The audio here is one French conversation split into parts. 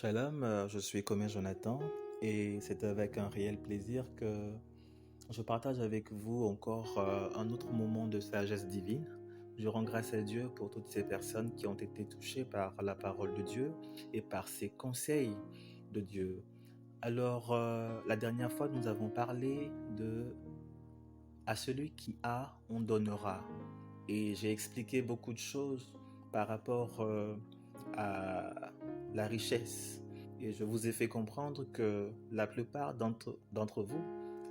Shalom, je suis Comé Jonathan et c'est avec un réel plaisir que je partage avec vous encore un autre moment de sagesse divine. Je rends grâce à Dieu pour toutes ces personnes qui ont été touchées par la parole de Dieu et par ses conseils de Dieu. Alors, la dernière fois, nous avons parlé de à celui qui a, on donnera. Et j'ai expliqué beaucoup de choses par rapport à la richesse. Et je vous ai fait comprendre que la plupart d'entre vous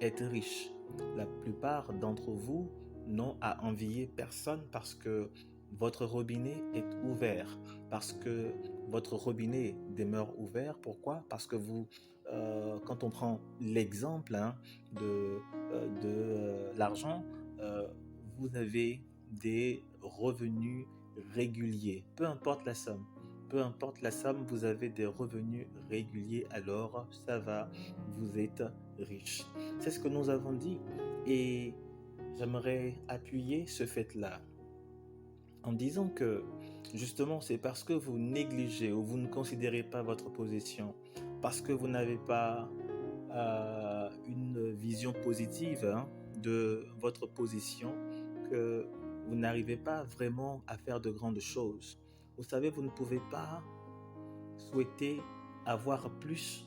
êtes riches. La plupart d'entre vous n'ont à envier personne parce que votre robinet est ouvert, parce que votre robinet demeure ouvert. Pourquoi? Parce que quand on prend l'exemple de l'argent, euh, vous avez des revenus réguliers, peu importe la somme. Peu importe la somme, vous avez des revenus réguliers, alors ça va, vous êtes riche. C'est ce que nous avons dit et j'aimerais appuyer ce fait-là en disant que justement c'est parce que vous négligez ou vous ne considérez pas votre position, parce que vous n'avez pas une vision positive de votre position, que vous n'arrivez pas vraiment à faire de grandes choses. Vous savez, vous ne pouvez pas souhaiter avoir plus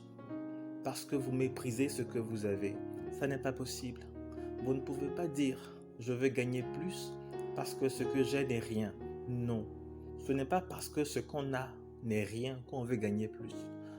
parce que vous méprisez ce que vous avez. Ça n'est pas possible. Vous ne pouvez pas dire je veux gagner plus parce que ce que j'ai n'est rien. Non. Ce n'est pas parce que ce qu'on a n'est rien qu'on veut gagner plus.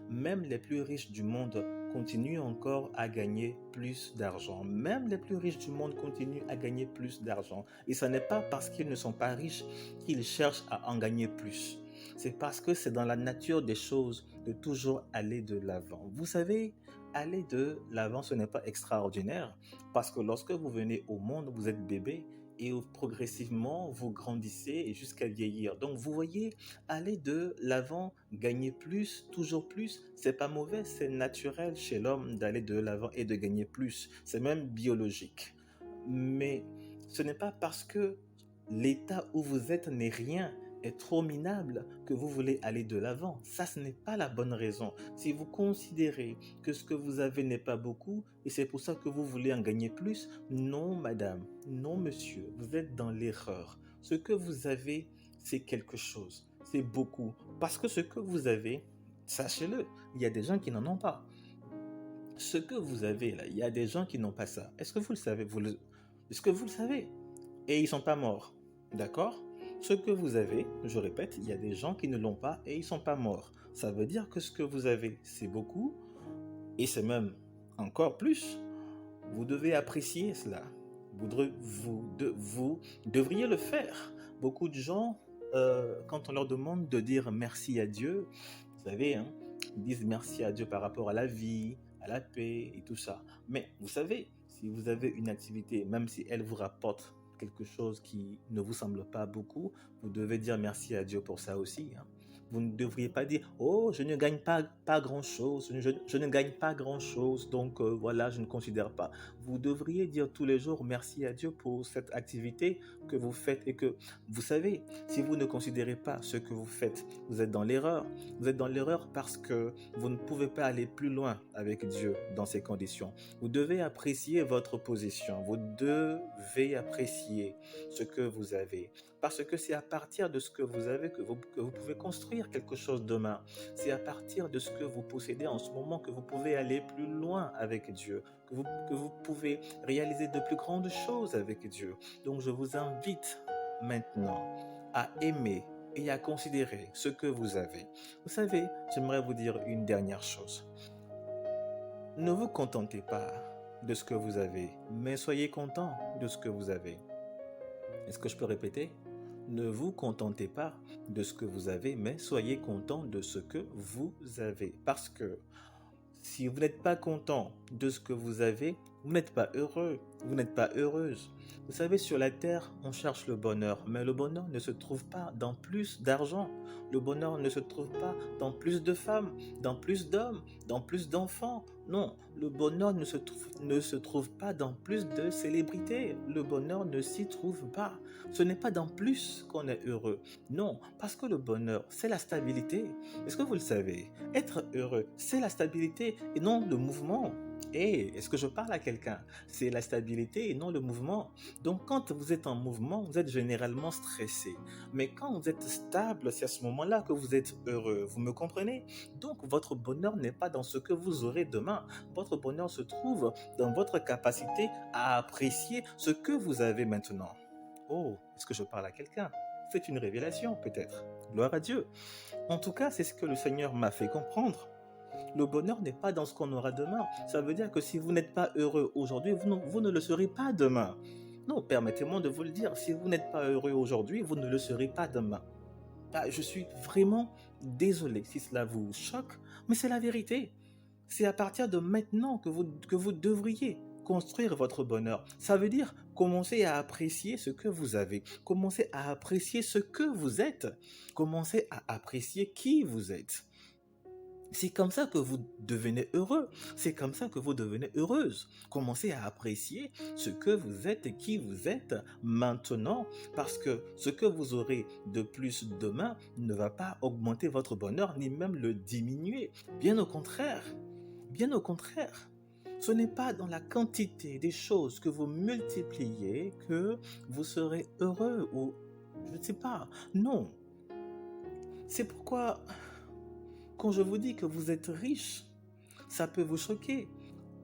Même les plus riches du monde continuent encore à gagner plus d'argent. Même les plus riches du monde continuent à gagner plus d'argent. Et ce n'est pas parce qu'ils ne sont pas riches qu'ils cherchent à en gagner plus. C'est parce que c'est dans la nature des choses de toujours aller de l'avant. Vous savez, aller de l'avant, ce n'est pas extraordinaire parce que lorsque vous venez au monde, vous êtes bébé et progressivement vous grandissez jusqu'à vieillir. Donc vous voyez, aller de l'avant, gagner plus, toujours plus, c'est pas mauvais, c'est naturel chez l'homme d'aller de l'avant et de gagner plus. C'est même biologique. Mais ce n'est pas parce que l'état où vous êtes n'est rien est trop minable que vous voulez aller de l'avant. Ça, ce n'est pas la bonne raison. Si vous considérez que ce que vous avez n'est pas beaucoup et c'est pour ça que vous voulez en gagner plus, non madame, non monsieur, vous êtes dans l'erreur. Ce que vous avez, c'est quelque chose, c'est beaucoup. Parce que ce que vous avez, sachez-le, il y a des gens qui n'en ont pas. Ce que vous avez là, il y a des gens qui n'ont pas ça. Est-ce que vous le savez? Est-ce que vous le savez? Et ils ne sont pas morts. D'accord? Ce que vous avez, je répète, il y a des gens qui ne l'ont pas et ils ne sont pas morts. Ça veut dire que ce que vous avez, c'est beaucoup et c'est même encore plus. Vous devez apprécier cela. Vous devriez le faire. Beaucoup de gens, quand on leur demande de dire merci à Dieu, vous savez, ils disent merci à Dieu par rapport à la vie, à la paix et tout ça. Mais vous savez, si vous avez une activité, même si elle vous rapporte quelque chose qui ne vous semble pas beaucoup, vous devez dire merci à Dieu pour ça aussi. Vous ne devriez pas dire oh, je ne gagne pas grand-chose, je ne gagne pas grand-chose, donc voilà, je ne considère pas. Vous devriez dire tous les jours merci à Dieu pour cette activité que vous faites et que vous savez, si vous ne considérez pas ce que vous faites, vous êtes dans l'erreur. Vous êtes dans l'erreur parce que vous ne pouvez pas aller plus loin avec Dieu dans ces conditions. Vous devez apprécier votre position. Vous devez apprécier ce que vous avez. Parce que c'est à partir de ce que vous avez que vous pouvez construire quelque chose demain. C'est à partir de ce que vous possédez en ce moment que vous pouvez aller plus loin avec Dieu, que vous pouvez réaliser de plus grandes choses avec Dieu. Donc je vous invite maintenant à aimer et à considérer ce que vous avez. Vous savez, j'aimerais vous dire une dernière chose. Ne vous contentez pas de ce que vous avez, mais soyez content de ce que vous avez. Est-ce que je peux répéter? Ne vous contentez pas de ce que vous avez, mais soyez content de ce que vous avez. Parce que si vous n'êtes pas content de ce que vous avez, vous n'êtes pas heureux, vous n'êtes pas heureuse. Vous savez, sur la terre, on cherche le bonheur, mais le bonheur ne se trouve pas dans plus d'argent. Le bonheur ne se trouve pas dans plus de femmes, dans plus d'hommes, dans plus d'enfants. Non, le bonheur ne se trouve pas dans plus de célébrités. Le bonheur ne s'y trouve pas. Ce n'est pas dans plus qu'on est heureux. Non, parce que le bonheur, c'est la stabilité. Est-ce que vous le savez? Être heureux, c'est la stabilité et non le mouvement. Est-ce que je parle à quelqu'un? C'est la stabilité et non le mouvement. Donc, quand vous êtes en mouvement, vous êtes généralement stressé. Mais quand vous êtes stable, c'est à ce moment-là que vous êtes heureux. Vous me comprenez? Donc, votre bonheur n'est pas dans ce que vous aurez demain. Votre bonheur se trouve dans votre capacité à apprécier ce que vous avez maintenant. Oh, est-ce que je parle à quelqu'un? C'est une révélation, peut-être. Gloire à Dieu. En tout cas, c'est ce que le Seigneur m'a fait comprendre. Le bonheur n'est pas dans ce qu'on aura demain. Ça veut dire que si vous n'êtes pas heureux aujourd'hui, vous ne le serez pas demain. Non, permettez-moi de vous le dire. Si vous n'êtes pas heureux aujourd'hui, vous ne le serez pas demain. Ah, je suis vraiment désolé si cela vous choque, mais c'est la vérité. C'est à partir de maintenant que vous devriez construire votre bonheur. Ça veut dire commencer à apprécier ce que vous avez, commencer à apprécier ce que vous êtes, commencer à apprécier qui vous êtes. C'est comme ça que vous devenez heureux. C'est comme ça que vous devenez heureuse. Commencez à apprécier ce que vous êtes et qui vous êtes maintenant, parce que ce que vous aurez de plus demain ne va pas augmenter votre bonheur ni même le diminuer. Bien au contraire. Bien au contraire. Ce n'est pas dans la quantité des choses que vous multipliez que vous serez heureux ou je ne sais pas. Non. C'est pourquoi quand je vous dis que vous êtes riche, ça peut vous choquer.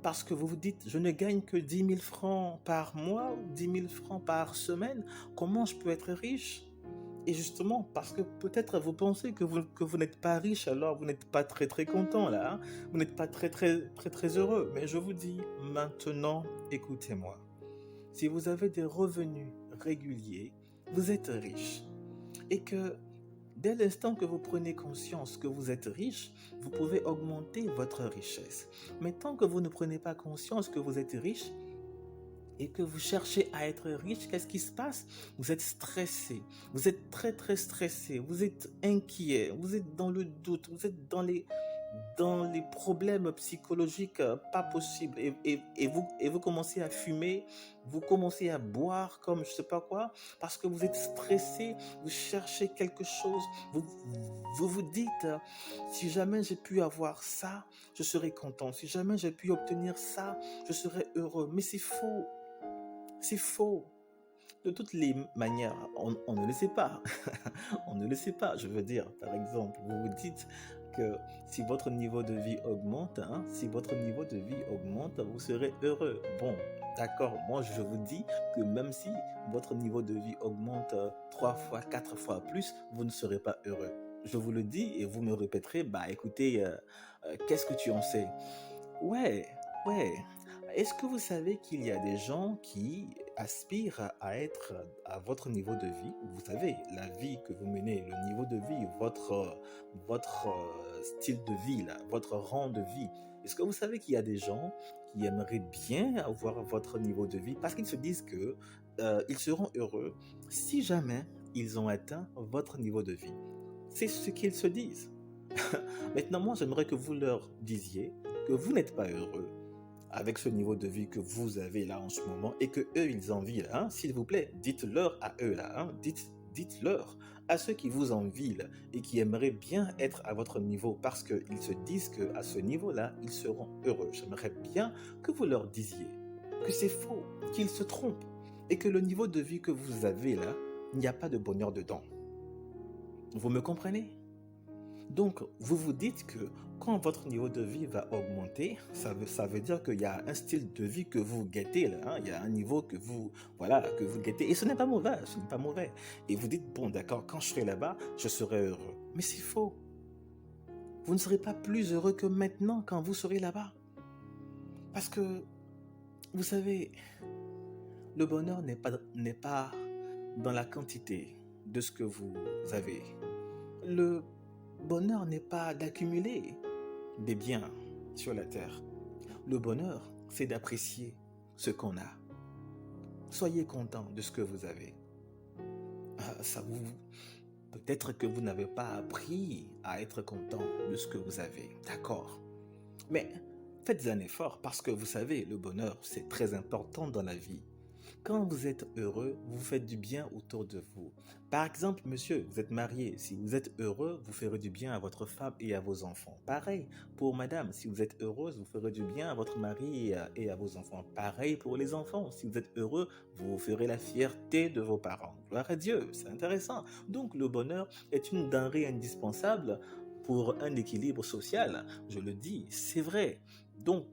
Parce que vous vous dites, je ne gagne que 10 000 francs par mois ou 10 000 francs par semaine. Comment je peux être riche? Et justement, parce que peut-être vous pensez que vous n'êtes pas riche, alors vous n'êtes pas très très content là. Hein. Vous n'êtes pas très très très très heureux. Mais je vous dis, maintenant, écoutez-moi. Si vous avez des revenus réguliers, vous êtes riche. Et que dès l'instant que vous prenez conscience que vous êtes riche, vous pouvez augmenter votre richesse. Mais tant que vous ne prenez pas conscience que vous êtes riche et que vous cherchez à être riche, qu'est-ce qui se passe? Vous êtes stressé, vous êtes très très stressé, vous êtes inquiet, vous êtes dans le doute, vous êtes dans les problèmes psychologiques pas possibles et vous commencez à fumer, vous commencez à boire comme je sais pas quoi parce que vous êtes stressé, vous cherchez quelque chose, vous dites si jamais j'ai pu avoir ça, je serais content, si jamais j'ai pu obtenir ça, je serais heureux, mais c'est faux. De toutes les manières, on ne le sait pas. On ne le sait pas. Je veux dire, par exemple, vous vous dites que si votre niveau de vie augmente, hein, si votre niveau de vie augmente, vous serez heureux. Bon, d'accord, moi je vous dis que même si votre niveau de vie augmente 3 fois, 4 fois plus, vous ne serez pas heureux. Je vous le dis et vous me répéterez, bah écoutez, qu'est-ce que tu en sais? Ouais, ouais. Est-ce que vous savez qu'il y a des gens qui aspirent à être à votre niveau de vie? Vous savez, la vie que vous menez, le niveau de vie, votre style de vie, là, votre rang de vie. Est-ce que vous savez qu'il y a des gens qui aimeraient bien avoir votre niveau de vie parce qu'ils se disent que ils seront heureux si jamais ils ont atteint votre niveau de vie. C'est ce qu'ils se disent. Maintenant, moi, j'aimerais que vous leur disiez que vous n'êtes pas heureux avec ce niveau de vie que vous avez là en ce moment et que eux ils envient là, hein. S'il vous plaît, dites-leur à eux là, hein. Dites-leur à ceux qui vous envient là, et qui aimeraient bien être à votre niveau parce qu'ils se disent que à ce niveau-là, ils seront heureux. J'aimerais bien que vous leur disiez que c'est faux, qu'ils se trompent et que le niveau de vie que vous avez là, il n'y a pas de bonheur dedans. Vous me comprenez? Donc, vous vous dites que quand votre niveau de vie va augmenter, ça veut dire qu'il y a un style de vie que vous guettez là, hein. Il y a un niveau que vous, voilà, que vous guettez. Et ce n'est pas mauvais, ce n'est pas mauvais. Et vous dites, bon, d'accord, quand je serai là-bas, je serai heureux. Mais c'est faux. Vous ne serez pas plus heureux que maintenant quand vous serez là-bas. Parce que, vous savez, le bonheur n'est pas dans la quantité de ce que vous avez. Le bonheur n'est pas d'accumuler des biens sur la terre. Le bonheur, c'est d'apprécier ce qu'on a. Soyez content de ce que vous avez. Ça vous... Peut-être que vous n'avez pas appris à être content de ce que vous avez. D'accord. Mais faites un effort parce que vous savez, le bonheur, c'est très important dans la vie. Quand vous êtes heureux, vous faites du bien autour de vous. Par exemple, monsieur, vous êtes marié. Si vous êtes heureux, vous ferez du bien à votre femme et à vos enfants. Pareil pour madame, si vous êtes heureuse, vous ferez du bien à votre mari et à vos enfants. Pareil pour les enfants. Si vous êtes heureux, vous ferez la fierté de vos parents. Gloire à Dieu, c'est intéressant. Donc le bonheur est une denrée indispensable pour un équilibre social. Je le dis, c'est vrai. Donc,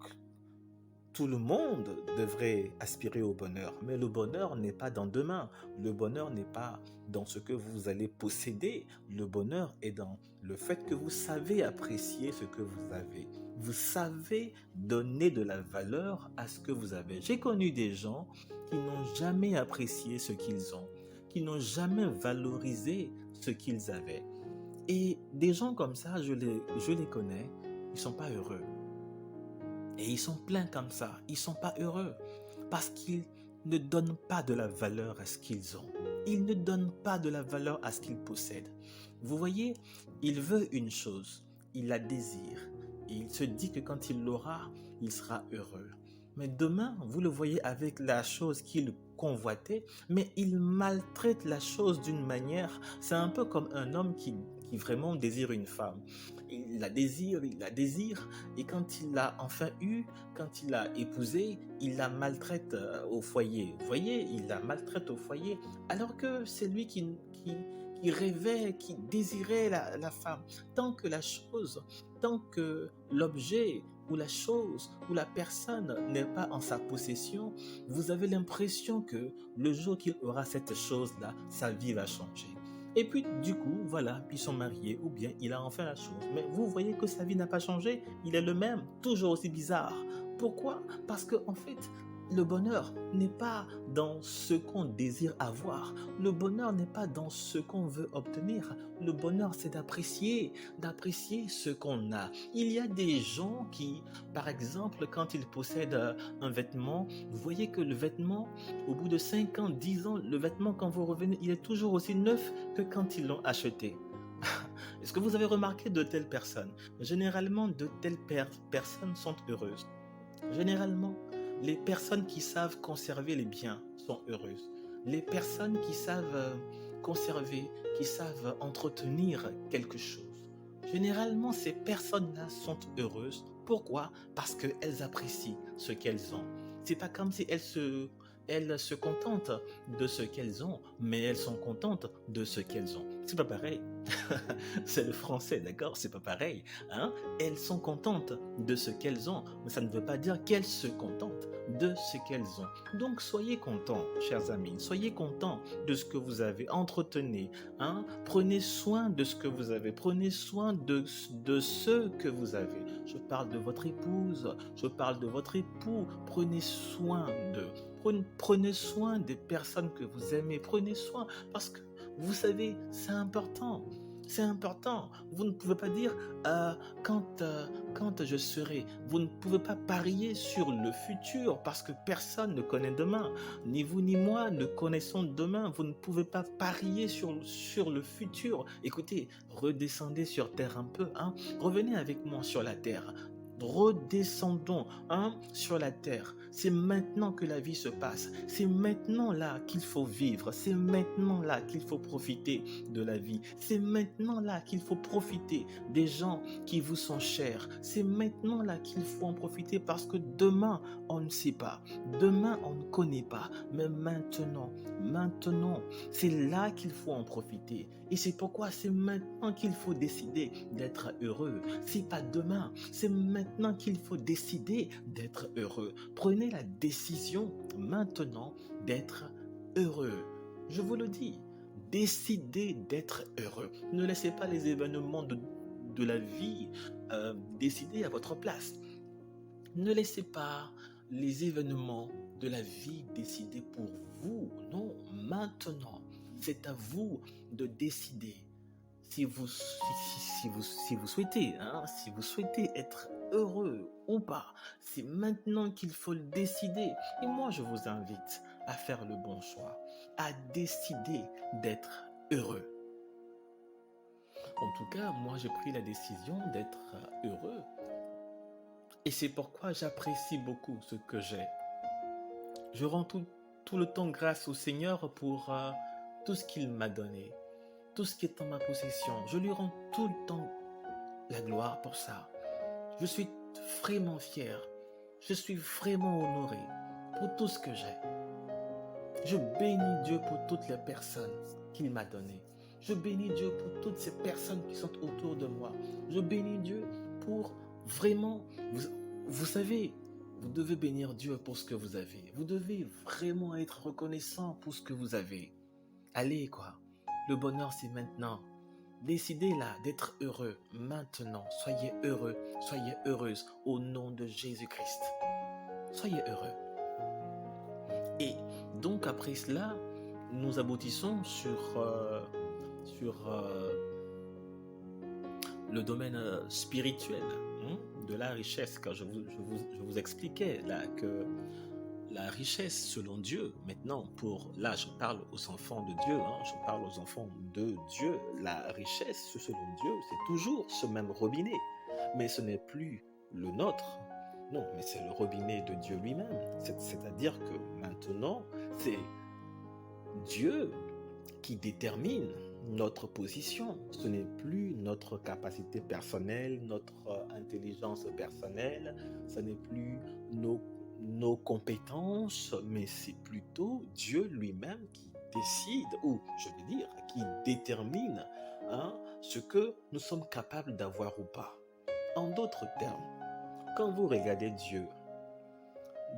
tout le monde devrait aspirer au bonheur, mais le bonheur n'est pas dans demain. Le bonheur n'est pas dans ce que vous allez posséder. Le bonheur est dans le fait que vous savez apprécier ce que vous avez. Vous savez donner de la valeur à ce que vous avez. J'ai connu des gens qui n'ont jamais apprécié ce qu'ils ont, qui n'ont jamais valorisé ce qu'ils avaient. Et des gens comme ça, je les connais, ils ne sont pas heureux. Et ils sont pleins comme ça. Ils ne sont pas heureux parce qu'ils ne donnent pas de la valeur à ce qu'ils ont. Ils ne donnent pas de la valeur à ce qu'ils possèdent. Vous voyez, il veut une chose, il la désire. Et il se dit que quand il l'aura, il sera heureux. Mais demain, vous le voyez avec la chose qu'il convoitait, mais il maltraite la chose d'une manière, c'est un peu comme un homme qui vraiment désire une femme. Il la désire, et quand il l'a enfin eue, quand il l'a épousée, il la maltraite au foyer. Vous voyez, il la maltraite au foyer, alors que c'est lui qui rêvait, qui désirait la femme. Tant que l'objet ou la chose ou la personne n'est pas en sa possession, vous avez l'impression que le jour qu'il aura cette chose-là, sa vie va changer. Et puis, du coup, voilà, ils sont mariés, ou bien il a enfin la chose. Mais vous voyez que sa vie n'a pas changé, il est le même, toujours aussi bizarre. Pourquoi? Parce que, en fait, le bonheur n'est pas dans ce qu'on désire avoir. Le bonheur n'est pas dans ce qu'on veut obtenir. Le bonheur, c'est d'apprécier ce qu'on a. Il y a des gens qui, par exemple, quand ils possèdent un vêtement, vous voyez que le vêtement, au bout de 5 ans, 10 ans, le vêtement, quand vous revenez, il est toujours aussi neuf que quand ils l'ont acheté. Est-ce que vous avez remarqué de telles personnes? Généralement, de telles personnes sont heureuses. Généralement, les personnes qui savent conserver les biens sont heureuses. Les personnes qui savent conserver, qui savent entretenir quelque chose. Généralement, ces personnes-là sont heureuses. Pourquoi? Parce qu'elles apprécient ce qu'elles ont. C'est pas comme si elles se contentent de ce qu'elles ont, mais elles sont contentes de ce qu'elles ont. C'est pas pareil. C'est le français, d'accord? C'est pas pareil. Hein? Elles sont contentes de ce qu'elles ont, mais ça ne veut pas dire qu'elles se contentent de ce qu'elles ont. Donc soyez contents, chers amis, soyez contents de ce que vous avez, entretenez, hein? Prenez soin de ce que vous avez, prenez soin de ce que vous avez. Je parle de votre épouse, je parle de votre époux, prenez soin d'eux. Prenez soin des personnes que vous aimez, prenez soin, parce que vous savez, c'est important. C'est important. Vous ne pouvez pas dire quand je serai. Vous ne pouvez pas parier sur le futur parce que personne ne connaît demain. Ni vous ni moi ne connaissons demain. Vous ne pouvez pas parier sur le futur. Écoutez, redescendez sur terre un peu. Hein. Revenez avec moi sur la terre. Redescendons sur la terre. C'est maintenant que la vie se passe. C'est maintenant là qu'il faut vivre. C'est maintenant là qu'il faut profiter de la vie. C'est maintenant là qu'il faut profiter des gens qui vous sont chers. C'est maintenant là qu'il faut en profiter parce que demain, on ne sait pas. Demain, on ne connaît pas. Mais maintenant, c'est là qu'il faut en profiter. Et c'est pourquoi c'est maintenant qu'il faut décider d'être heureux. C'est pas demain, c'est maintenant qu'il faut décider d'être heureux. Prenez la décision maintenant d'être heureux. Je vous le dis, décidez d'être heureux. Ne laissez pas les événements de la vie décider à votre place. Ne laissez pas les événements de la vie décider pour vous. Non, maintenant, c'est à vous de décider. Si vous souhaitez être heureux ou pas. C'est maintenant qu'il faut le décider. Et moi, je vous invite à faire le bon choix, à décider d'être heureux. En tout cas, moi, j'ai pris la décision d'être heureux. Et c'est pourquoi j'apprécie beaucoup ce que j'ai. Je rends tout le temps grâce au Seigneur pour tout ce qu'il m'a donné, tout ce qui est en ma possession. Je lui rends tout le temps la gloire pour ça. Je suis vraiment fier. Je suis vraiment honoré pour tout ce que j'ai. Je bénis Dieu pour toutes les personnes qu'il m'a données. Je bénis Dieu pour toutes ces personnes qui sont autour de moi. Je bénis Dieu pour vraiment, vous savez, vous devez bénir Dieu pour ce que vous avez. Vous devez vraiment être reconnaissant pour ce que vous avez. Allez, quoi. Le bonheur, c'est maintenant. Décidez là d'être heureux maintenant. Soyez heureux, soyez heureuse au nom de Jésus-Christ. Soyez heureux. Et donc après cela, nous aboutissons sur le domaine spirituel de la richesse. Quand je vous expliquais là que la richesse selon Dieu, maintenant là je parle aux enfants de Dieu, je parle aux enfants de Dieu, la richesse selon Dieu, c'est toujours ce même robinet, mais ce n'est plus le nôtre. Non, mais c'est le robinet de Dieu lui-même. C'est-à-dire que maintenant, c'est Dieu qui détermine notre position. Ce n'est plus notre capacité personnelle, notre intelligence personnelle, ce n'est plus nos compétences, mais c'est plutôt Dieu lui-même qui décide, ou je veux dire, qui détermine ce que nous sommes capables d'avoir ou pas. En d'autres termes, quand vous regardez Dieu,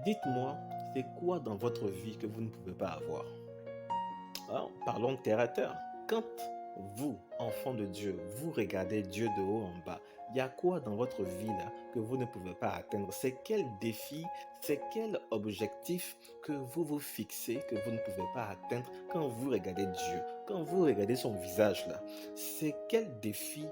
dites-moi, c'est quoi dans votre vie que vous ne pouvez pas avoir? Parlons terre à terre. Quand vous, enfant de Dieu, vous regardez Dieu de haut en bas, il y a quoi dans votre vie là que vous ne pouvez pas atteindre? C'est quel défi, c'est quel objectif que vous vous fixez que vous ne pouvez pas atteindre quand vous regardez Dieu, quand vous regardez son visage là? C'est quel défi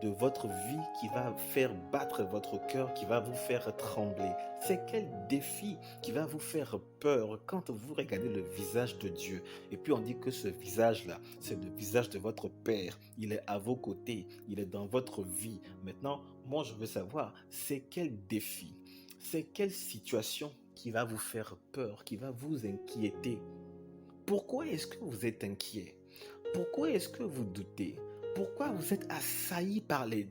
de votre vie qui va faire battre votre cœur, qui va vous faire trembler? C'est quel défi qui va vous faire peur quand vous regardez le visage de Dieu? Et puis on dit que ce visage-là, c'est le visage de votre Père. Il est à vos côtés, il est dans votre vie. Maintenant, moi je veux savoir, c'est quel défi, c'est quelle situation qui va vous faire peur, qui va vous inquiéter? Pourquoi est-ce que vous êtes inquiet? Pourquoi est-ce que vous doutez? Pourquoi vous êtes assailli par des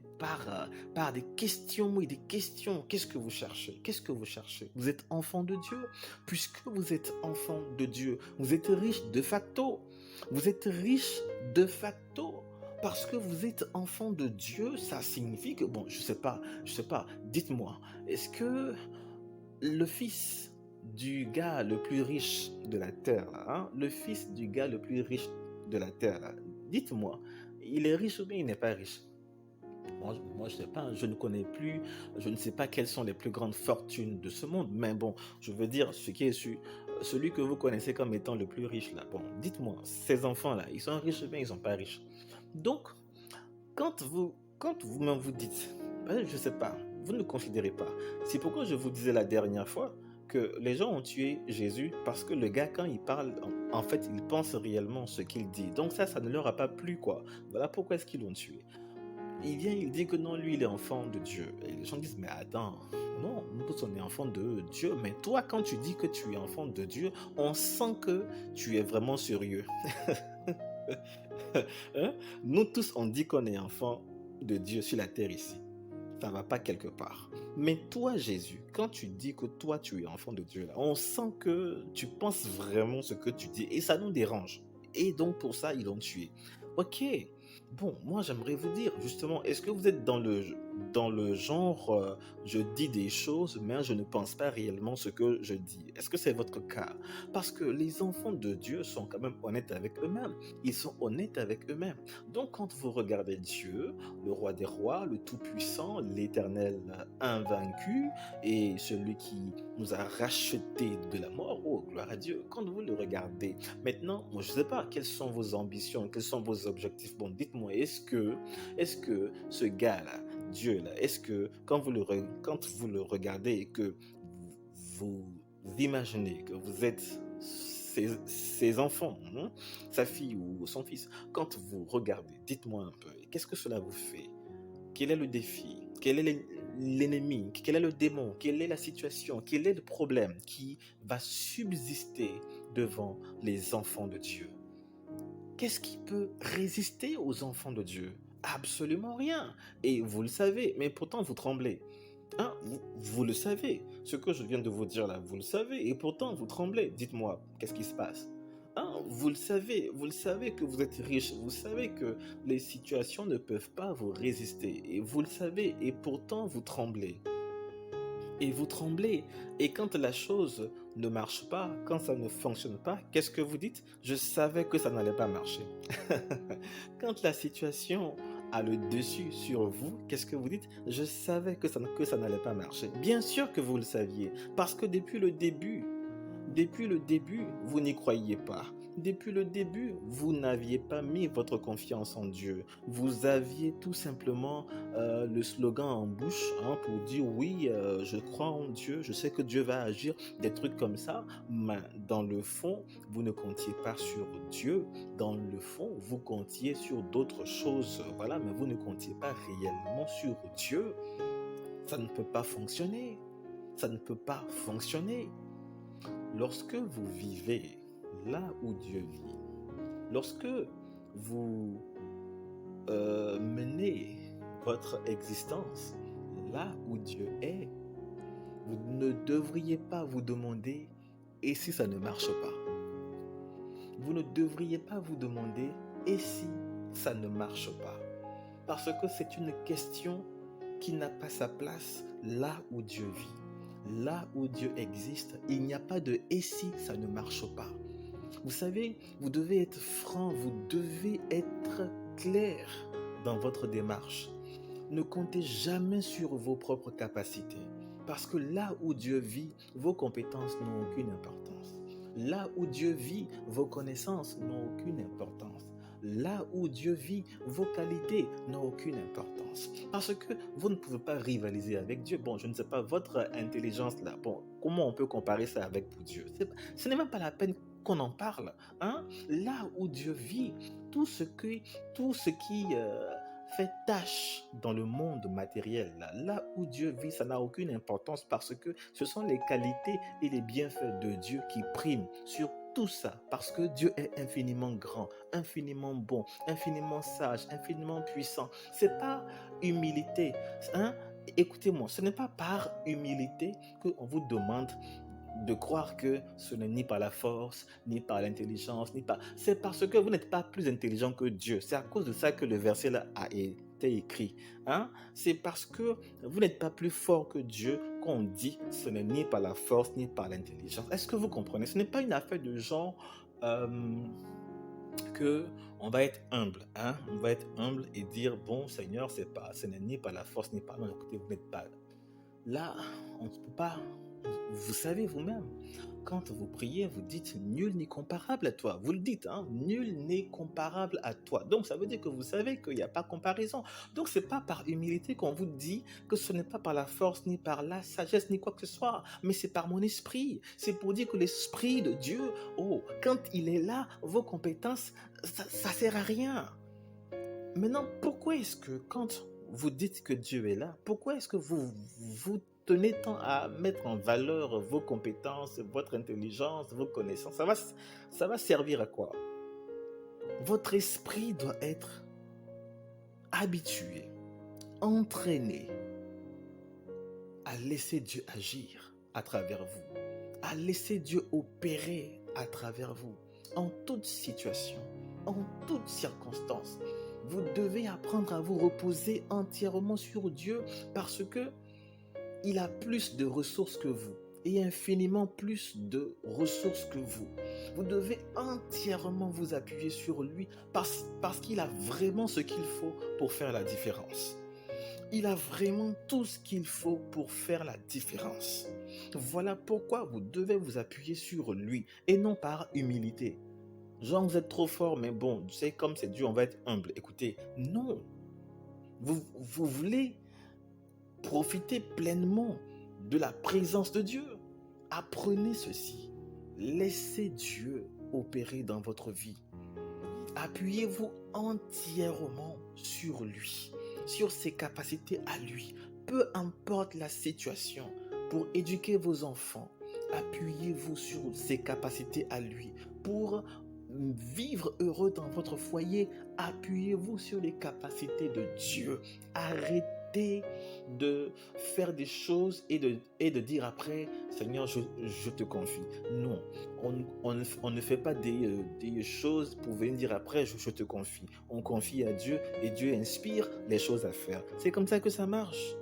questions et des questions? Qu'est-ce que vous cherchez? Qu'est-ce que vous cherchez? Vous êtes enfant de Dieu. Puisque vous êtes enfant de Dieu, vous êtes riche de facto. Vous êtes riche de facto. Parce que vous êtes enfant de Dieu, ça signifie que, bon, je sais pas, dites-moi, est-ce que le fils du gars le plus riche de la terre, le fils du gars le plus riche de la terre, dites-moi, il est riche ou bien il n'est pas riche? Moi, je sais pas, je ne connais plus, je ne sais pas quelles sont les plus grandes fortunes de ce monde, mais bon, je veux dire, ce qui est sûr, celui que vous connaissez comme étant le plus riche là, bon, dites-moi, ces enfants-là, ils sont riches ou bien ils sont pas riches? Donc, quand vous-même vous dites, je sais pas, vous ne considérez pas. C'est pourquoi je vous disais la dernière fois que les gens ont tué Jésus parce que le gars, quand il parle, en fait, il pense réellement ce qu'il dit. Donc ça ne leur a pas plu, quoi. Voilà pourquoi est-ce qu'ils l'ont tué. Il vient, il dit que non, lui, il est enfant de Dieu. Et les gens disent, mais attends, non, nous tous, on est enfant de Dieu. Mais toi, quand tu dis que tu es enfant de Dieu, on sent que tu es vraiment sérieux. Nous tous, on dit qu'on est enfant de Dieu sur la terre ici. Ça ne va pas quelque part. Mais toi, Jésus, quand tu dis que toi, tu es enfant de Dieu, là, on sent que tu penses vraiment ce que tu dis. Et ça nous dérange. Et donc, pour ça, ils l'ont tué. Ok. Bon, moi, j'aimerais vous dire, justement, est-ce que vous êtes dans le genre, je dis des choses, mais je ne pense pas réellement ce que je dis? Est-ce que c'est votre cas? Parce que les enfants de Dieu sont quand même honnêtes avec eux-mêmes. Ils sont honnêtes avec eux-mêmes. Donc, quand vous regardez Dieu, le roi des rois, le tout-puissant, l'éternel invaincu, et celui qui nous a rachetés de la mort, oh, gloire à Dieu, quand vous le regardez, maintenant, moi, je ne sais pas, quelles sont vos ambitions, quels sont vos objectifs? Bon, dites-moi, est-ce que ce gars-là, Dieu là, est-ce que quand vous le regardez et que vous imaginez que vous êtes ses enfants, hein, sa fille ou son fils, quand vous regardez, dites-moi un peu, qu'est-ce que cela vous fait? Quel est le défi? Quel est l'ennemi? Quel est le démon? Quelle est la situation? Quel est le problème qui va subsister devant les enfants de Dieu? Qu'est-ce qui peut résister aux enfants de Dieu? Absolument rien. Et vous le savez, mais pourtant vous tremblez. Hein, vous le savez. Ce que je viens de vous dire là, vous le savez. Et pourtant vous tremblez. Dites-moi, qu'est-ce qui se passe? Hein, vous le savez que vous êtes riche. Vous savez que les situations ne peuvent pas vous résister. Et vous le savez. Et pourtant vous tremblez. Et vous tremblez. Et quand la chose ne marche pas, quand ça ne fonctionne pas, qu'est-ce que vous dites? Je savais que ça n'allait pas marcher. Quand la situation a le dessus sur vous, qu'est-ce que vous dites? Je savais que ça n'allait pas marcher. Bien sûr que vous le saviez, parce que depuis le début, vous n'y croyiez pas. Depuis le début, vous n'aviez pas mis votre confiance en Dieu. Vous aviez tout simplement le slogan en bouche, hein, pour dire oui, je crois en Dieu, je sais que Dieu va agir, des trucs comme ça. Mais dans le fond, vous ne comptiez pas sur Dieu. Dans le fond, vous comptiez sur d'autres choses. Voilà, mais vous ne comptiez pas réellement sur Dieu. Ça ne peut pas fonctionner. Ça ne peut pas fonctionner. Lorsque vous vivez là où Dieu vit, lorsque vous menez votre existence là où Dieu est, vous ne devriez pas vous demander et si ça ne marche pas. Vous ne devriez pas vous demander et si ça ne marche pas. Parce que c'est une question qui n'a pas sa place là où Dieu vit. Là où Dieu existe, il n'y a pas de et si ça ne marche pas. Vous savez, vous devez être franc, vous devez être clair dans votre démarche. Ne comptez jamais sur vos propres capacités. Parce que là où Dieu vit, vos compétences n'ont aucune importance. Là où Dieu vit, vos connaissances n'ont aucune importance. Là où Dieu vit, vos qualités n'ont aucune importance. Parce que vous ne pouvez pas rivaliser avec Dieu. Bon, je ne sais pas, votre intelligence là, bon, comment on peut comparer ça avec Dieu? Ce n'est même pas la peine qu'on en parle. Hein? Là où Dieu vit, tout ce qui fait tâche dans le monde matériel, là où Dieu vit, ça n'a aucune importance parce que ce sont les qualités et les bienfaits de Dieu qui priment sur tout ça, parce que Dieu est infiniment grand, infiniment bon, infiniment sage, infiniment puissant. C'est pas humilité, hein? Écoutez-moi, ce n'est pas par humilité qu'on vous demande de croire que ce n'est ni par la force, ni par l'intelligence, ni par... C'est parce que vous n'êtes pas plus intelligent que Dieu. C'est à cause de ça que le verset là a été écrit. Hein? C'est parce que vous n'êtes pas plus fort que Dieu qu'on dit ce n'est ni par la force, ni par l'intelligence. Est-ce que vous comprenez? Ce n'est pas une affaire de gens que on va être humble. Hein? On va être humble et dire, bon Seigneur, ce n'est ni par la force, ni par... Non, écoutez, vous n'êtes pas... Là, on ne peut pas... Vous savez vous-même, quand vous priez, vous dites nul n'est comparable à toi. Vous le dites, hein, nul n'est comparable à toi. Donc ça veut dire que vous savez qu'il n'y a pas comparaison. Donc c'est pas par humilité qu'on vous dit que ce n'est pas par la force, ni par la sagesse, ni quoi que ce soit, mais c'est par mon esprit. C'est pour dire que l'esprit de Dieu, oh, quand il est là, vos compétences, ça sert à rien. Maintenant, pourquoi est-ce que quand vous dites que Dieu est là, pourquoi est-ce que vous tenez tant à mettre en valeur vos compétences, votre intelligence, vos connaissances? Ça va servir à quoi? Votre esprit doit être habitué, entraîné à laisser Dieu agir à travers vous, à laisser Dieu opérer à travers vous, en toute situation, en toute circonstance. Vous devez apprendre à vous reposer entièrement sur Dieu parce que il a plus de ressources que vous et infiniment plus de ressources que vous. Vous devez entièrement vous appuyer sur lui parce qu'il a vraiment ce qu'il faut pour faire la différence. Il a vraiment tout ce qu'il faut pour faire la différence. Voilà pourquoi vous devez vous appuyer sur lui et non par humilité. Genre, vous êtes trop fort, mais bon, tu sais, comme c'est Dieu, on va être humble. Écoutez, non. Vous voulez Profitez pleinement de la présence de Dieu. Apprenez ceci. Laissez Dieu opérer dans votre vie. Appuyez-vous entièrement sur lui, sur ses capacités à lui. Peu importe la situation, pour éduquer vos enfants, appuyez-vous sur ses capacités à lui. Pour vivre heureux dans votre foyer, appuyez-vous sur les capacités de Dieu. Arrêtez de faire des choses et de dire après, Seigneur, je te confie. Non, on ne fait pas des choses pour venir dire après, je te confie. On confie à Dieu et Dieu inspire les choses à faire. C'est comme ça que ça marche.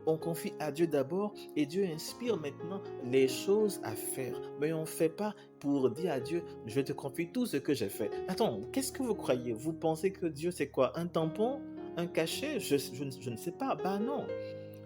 On confie à Dieu d'abord et Dieu inspire maintenant les choses à faire. Mais on ne fait pas pour dire à Dieu, je te confie tout ce que j'ai fait. Attends, qu'est-ce que vous croyez? Vous pensez que Dieu c'est quoi? Un tampon? Un cachet? Je ne sais pas. Bah non.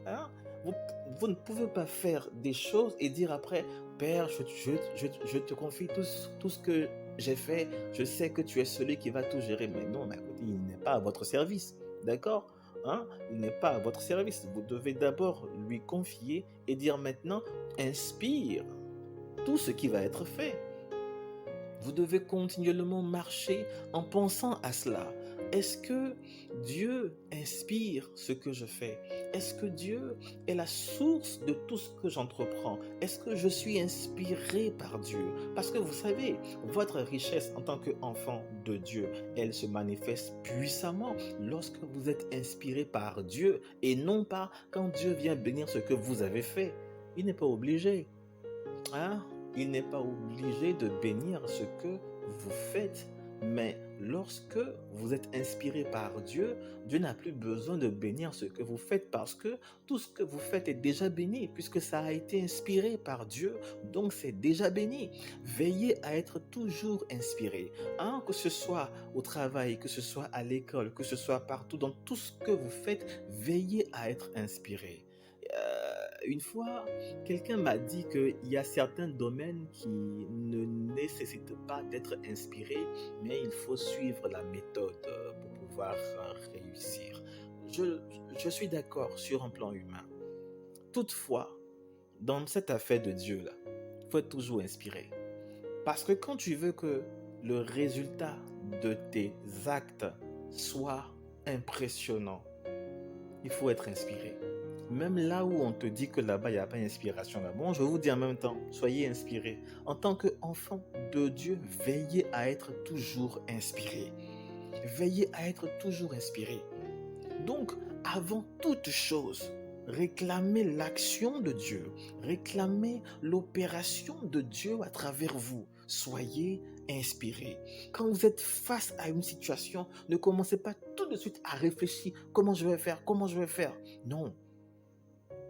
Hein? Vous, vous ne pouvez pas faire des choses et dire après, Père, je te confie tout ce que j'ai fait. Je sais que tu es celui qui va tout gérer. Mais non, mais écoutez, il n'est pas à votre service. D'accord? Hein? Il n'est pas à votre service. Vous devez d'abord lui confier et dire maintenant, inspire tout ce qui va être fait. Vous devez continuellement marcher en pensant à cela. Est-ce que Dieu inspire ce que je fais? Est-ce que Dieu est la source de tout ce que j'entreprends? Est-ce que je suis inspiré par Dieu? Parce que vous savez, votre richesse en tant qu'enfant de Dieu, elle se manifeste puissamment lorsque vous êtes inspiré par Dieu et non pas quand Dieu vient bénir ce que vous avez fait. Il n'est pas obligé. Hein? Il n'est pas obligé de bénir ce que vous faites. Mais lorsque vous êtes inspiré par Dieu, Dieu n'a plus besoin de bénir ce que vous faites parce que tout ce que vous faites est déjà béni puisque ça a été inspiré par Dieu, donc c'est déjà béni. Veillez à être toujours inspiré, hein, que ce soit au travail, que ce soit à l'école, que ce soit partout, dans tout ce que vous faites, veillez à être inspiré. Une fois, quelqu'un m'a dit qu'il y a certains domaines qui ne nécessitent pas d'être inspirés, mais il faut suivre la méthode pour pouvoir réussir. Je, je suis d'accord sur un plan humain. Toutefois, dans cette affaire de Dieu, là, il faut être toujours inspiré. Parce que quand tu veux que le résultat de tes actes soit impressionnant, il faut être inspiré. Même là où on te dit que là-bas, il n'y a pas d'inspiration. Là. Bon, je vous dis en même temps, soyez inspirés. En tant qu'enfant de Dieu, veillez à être toujours inspiré. Veillez à être toujours inspiré. Donc, avant toute chose, réclamez l'action de Dieu. Réclamez l'opération de Dieu à travers vous. Soyez inspiré. Quand vous êtes face à une situation, ne commencez pas tout de suite à réfléchir. Comment je vais faire? Comment je vais faire? Non.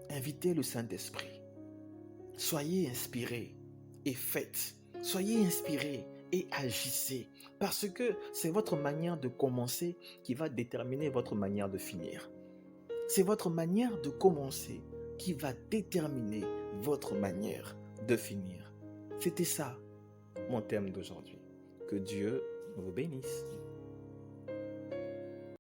Invitez le Saint-Esprit. Soyez inspirés et faites. Soyez inspirés et agissez. Parce que c'est votre manière de commencer qui va déterminer votre manière de finir. C'est votre manière de commencer qui va déterminer votre manière de finir. C'était ça, mon thème d'aujourd'hui. Que Dieu vous bénisse.